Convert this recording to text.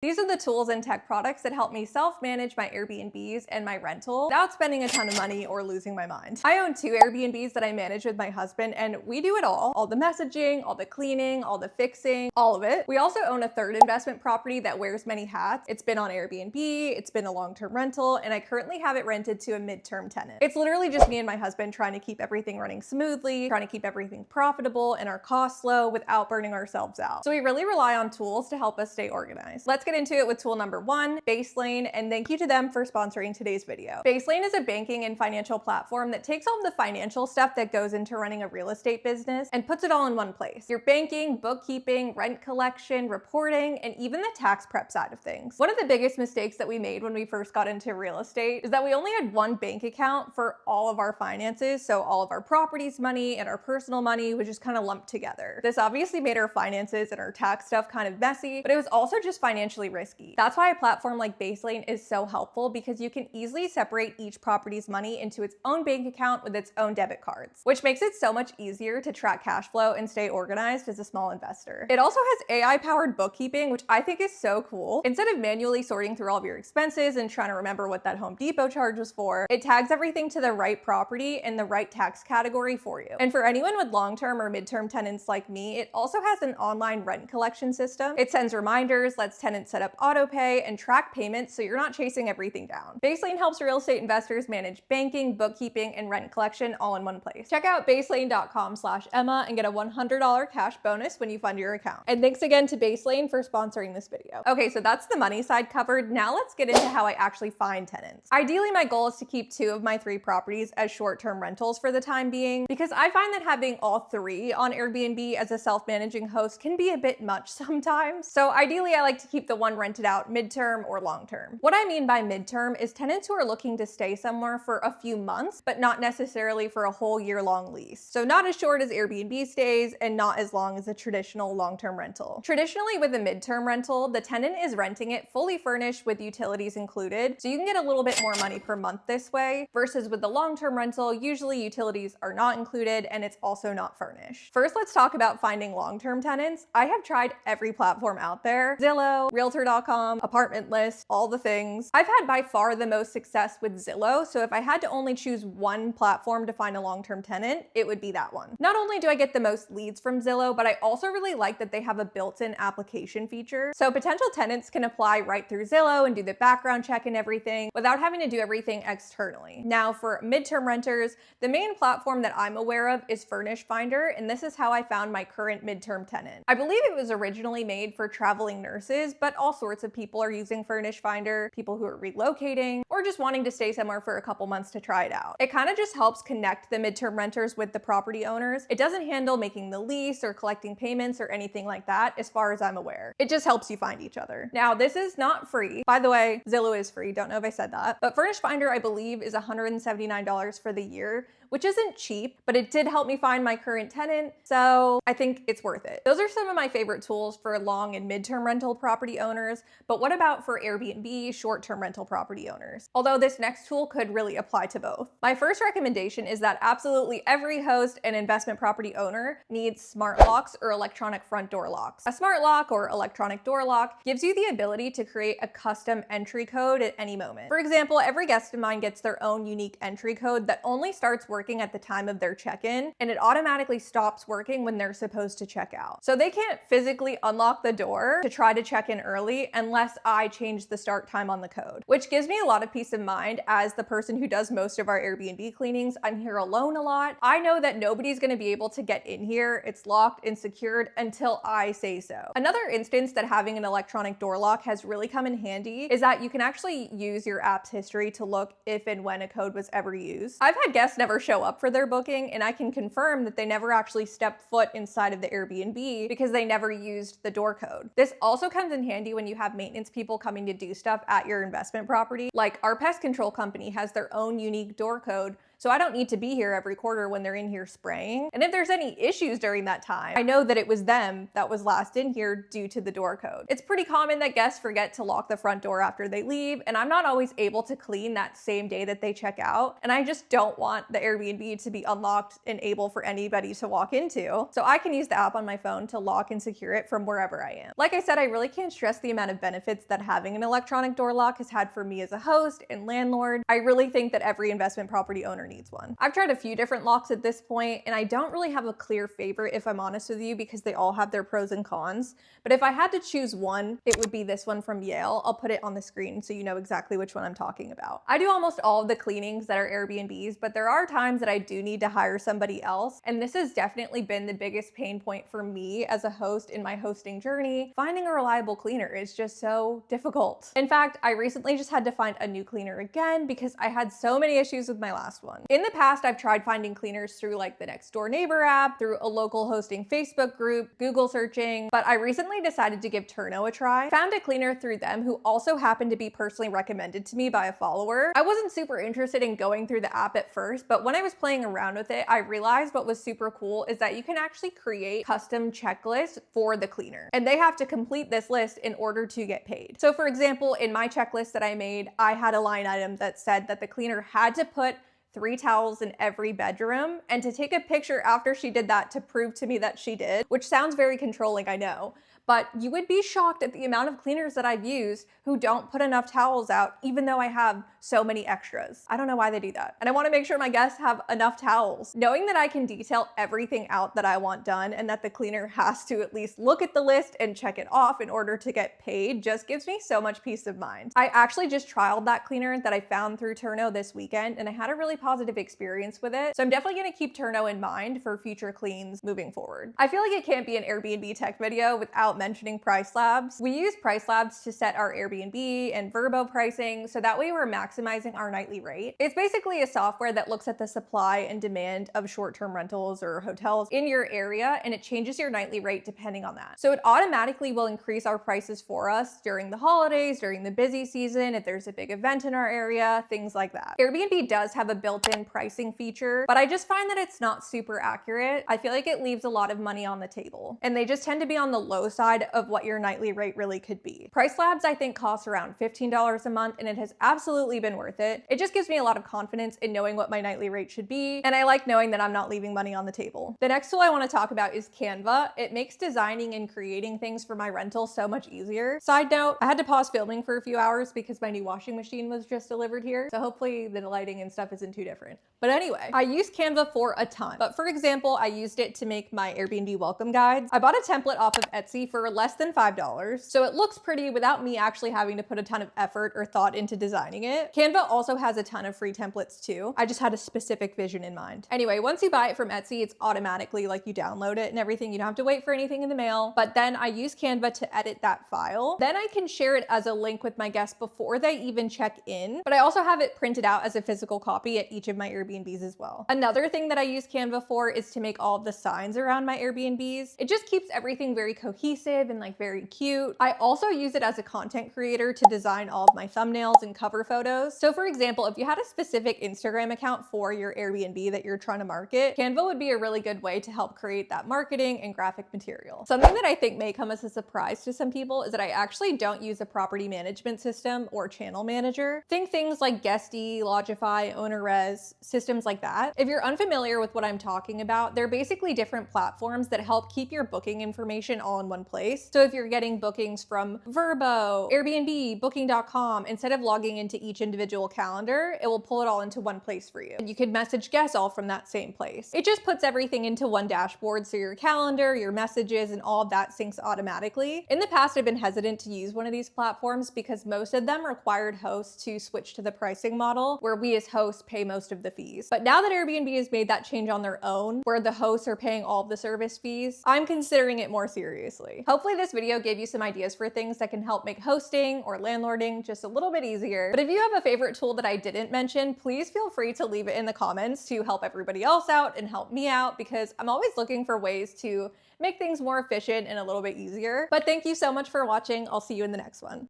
These are the tools and tech products that help me self-manage my Airbnbs and my rental without spending a ton of money or losing my mind. I own 2 Airbnbs that I manage with my husband, and we do it all the messaging, all the cleaning, all the fixing, all of it. We also own a third investment property that wears many hats. It's been on Airbnb, it's been a long-term rental, and I currently have it rented to a midterm tenant. It's literally just me and my husband trying to keep everything running smoothly, trying to keep everything profitable and our costs low without burning ourselves out. So we really rely on tools to help us stay organized. Let's get into it with tool number 1, Baselane, and thank you to them for sponsoring today's video. Baselane is a banking and financial platform that takes all the financial stuff that goes into running a real estate business and puts it all in one place. Your banking, bookkeeping, rent collection, reporting, and even the tax prep side of things. One of the biggest mistakes that we made when we first got into real estate is that we only had one bank account for all of our finances, so all of our properties money and our personal money was just kind of lumped together. This obviously made our finances and our tax stuff kind of messy, but it was also just financially risky. That's why a platform like Baselane is so helpful, because you can easily separate each property's money into its own bank account with its own debit cards, which makes it so much easier to track cash flow and stay organized as a small investor. It also has AI-powered bookkeeping, which I think is so cool. Instead of manually sorting through all of your expenses and trying to remember what that Home Depot charge was for, it tags everything to the right property and the right tax category for you. And for anyone with long-term or midterm tenants like me, it also has an online rent collection system. It sends reminders, lets tenants set up auto pay, and track payments so you're not chasing everything down. Baselane helps real estate investors manage banking, bookkeeping, and rent collection all in one place. Check out baselane.com/Emma and get a $100 cash bonus when you fund your account. And thanks again to Baselane for sponsoring this video. Okay, so that's the money side covered. Now let's get into how I actually find tenants. Ideally, my goal is to keep 2 of my 3 properties as short-term rentals for the time being, because I find that having all 3 on Airbnb as a self-managing host can be a bit much sometimes. So ideally, I like to keep the one rented out midterm or long-term. What I mean by midterm is tenants who are looking to stay somewhere for a few months, but not necessarily for a whole year-long lease. So not as short as Airbnb stays and not as long as a traditional long-term rental. Traditionally, with a midterm rental, the tenant is renting it fully furnished with utilities included, so you can get a little bit more money per month this way, versus with the long-term rental, usually utilities are not included and it's also not furnished. First, let's talk about finding long-term tenants. I have tried every platform out there: Zillow, Realtor.com, Apartment List, all the things. I've had by far the most success with Zillow, so if I had to only choose one platform to find a long-term tenant, it would be that one. Not only do I get the most leads from Zillow, but I also really like that they have a built-in application feature, so potential tenants can apply right through Zillow and do the background check and everything without having to do everything externally. Now, for midterm renters, the main platform that I'm aware of is Furnish Finder, and this is how I found my current midterm tenant. I believe it was originally made for traveling nurses, but all sorts of people are using Furnish Finder, people who are relocating or just wanting to stay somewhere for a couple months to try it out. It kind of just helps connect the midterm renters with the property owners. It doesn't handle making the lease or collecting payments or anything like that, as far as I'm aware. It just helps you find each other. Now, this is not free. By the way, Zillow is free. Don't know if I said that. But Furnish Finder, I believe, is $179 for the year, which isn't cheap, but it did help me find my current tenant, so I think it's worth it. Those are some of my favorite tools for long and midterm rental property owners, but what about for Airbnb short-term rental property owners? Although this next tool could really apply to both. My first recommendation is that absolutely every host and investment property owner needs smart locks or electronic front door locks. A smart lock or electronic door lock gives you the ability to create a custom entry code at any moment. For example, every guest of mine gets their own unique entry code that only starts working at the time of their check-in, and it automatically stops working when they're supposed to check out. So they can't physically unlock the door to try to check in early unless I change the start time on the code, which gives me a lot of peace of mind as the person who does most of our Airbnb cleanings. I'm here alone a lot. I know that nobody's going to be able to get in here. It's locked and secured until I say so. Another instance that having an electronic door lock has really come in handy is that you can actually use your app's history to look if and when a code was ever used. I've had guests never show up for their booking, and I can confirm that they never actually stepped foot inside of the Airbnb because they never used the door code. This also comes in handy when you have maintenance people coming to do stuff at your investment property. Like our pest control company has their own unique door code so I don't need to be here every quarter when they're in here spraying. And if there's any issues during that time, I know that it was them that was last in here due to the door code. It's pretty common that guests forget to lock the front door after they leave, and I'm not always able to clean that same day that they check out, and I just don't want the Airbnb to be unlocked and able for anybody to walk into. So I can use the app on my phone to lock and secure it from wherever I am. Like I said, I really can't stress the amount of benefits that having an electronic door lock has had for me as a host and landlord. I really think that every investment property owner needs one. I've tried a few different locks at this point, and I don't really have a clear favorite, if I'm honest with you, because they all have their pros and cons. But if I had to choose one, it would be this one from Yale. I'll put it on the screen so you know exactly which one I'm talking about. I do almost all of the cleanings that are Airbnbs, but there are times that I do need to hire somebody else, and this has definitely been the biggest pain point for me as a host in my hosting journey. Finding a reliable cleaner is just so difficult. In fact, I recently just had to find a new cleaner again because I had so many issues with my last one. In the past, I've tried finding cleaners through like the Next Door Neighbor app, through a local hosting Facebook group, Google searching, but I recently decided to give Turno a try. Found a cleaner through them who also happened to be personally recommended to me by a follower. I wasn't super interested in going through the app at first, but when I was playing around with it, I realized what was super cool is that you can actually create custom checklists for the cleaner, and they have to complete this list in order to get paid. So for example, in my checklist that I made, I had a line item that said that the cleaner had to put 3 towels in every bedroom and to take a picture after she did that to prove to me that she did, which sounds very controlling, I know. But you would be shocked at the amount of cleaners that I've used who don't put enough towels out, even though I have so many extras. I don't know why they do that. And I want to make sure my guests have enough towels. Knowing that I can detail everything out that I want done and that the cleaner has to at least look at the list and check it off in order to get paid just gives me so much peace of mind. I actually just trialed that cleaner that I found through Turno this weekend, and I had a really positive experience with it. So I'm definitely going to keep Turno in mind for future cleans moving forward. I feel like it can't be an Airbnb tech video without mentioning PriceLabs. We use PriceLabs to set our Airbnb and Vrbo pricing, so that way we're maximizing our nightly rate. It's basically a software that looks at the supply and demand of short-term rentals or hotels in your area, and it changes your nightly rate depending on that. So it automatically will increase our prices for us during the holidays, during the busy season, if there's a big event in our area, things like that. Airbnb does have a built-in pricing feature, but I just find that it's not super accurate. I feel like it leaves a lot of money on the table, and they just tend to be on the low side of what your nightly rate really could be. PriceLabs, I think, costs around $15 a month, and it has absolutely been worth it. It just gives me a lot of confidence in knowing what my nightly rate should be, and I like knowing that I'm not leaving money on the table. The next tool I want to talk about is Canva. It makes designing and creating things for my rental so much easier. Side note, I had to pause filming for a few hours because my new washing machine was just delivered here, so hopefully the lighting and stuff isn't too different. But anyway, I use Canva for a ton. But for example, I used it to make my Airbnb welcome guides. I bought a template off of Etsy for less than $5, so it looks pretty without me actually having to put a ton of effort or thought into designing it. Canva also has a ton of free templates too. I just had a specific vision in mind. Anyway, once you buy it from Etsy, it's automatically like you download it and everything. You don't have to wait for anything in the mail. But then I use Canva to edit that file. Then I can share it as a link with my guests before they even check in. But I also have it printed out as a physical copy at each of my Airbnbs as well. Another thing that I use Canva for is to make all of the signs around my Airbnbs. It just keeps everything very cohesive and like very cute. I also use it as a content creator to design all of my thumbnails and cover photos. So for example, if you had a specific Instagram account for your Airbnb that you're trying to market, Canva would be a really good way to help create that marketing and graphic material. Something that I think may come as a surprise to some people is that I actually don't use a property management system or channel manager. Think things like Guesty, Lodgify, OwnerRez, systems like that. If you're unfamiliar with what I'm talking about, they're basically different platforms that help keep your booking information all in one place. So if you're getting bookings from Vrbo, Airbnb, Booking.com, instead of logging into each individual calendar, it will pull it all into one place for you. And you can message guests all from that same place. It just puts everything into one dashboard, so your calendar, your messages, and all of that syncs automatically. In the past, I've been hesitant to use one of these platforms because most of them required hosts to switch to the pricing model where we as hosts pay most of the fees. But now that Airbnb has made that change on their own, where the hosts are paying all of the service fees, I'm considering it more seriously. Hopefully this video gave you some ideas for things that can help make hosting or landlording just a little bit easier. But if you have a favorite tool that I didn't mention, please feel free to leave it in the comments to help everybody else out and help me out, because I'm always looking for ways to make things more efficient and a little bit easier. But thank you so much for watching. I'll see you in the next one.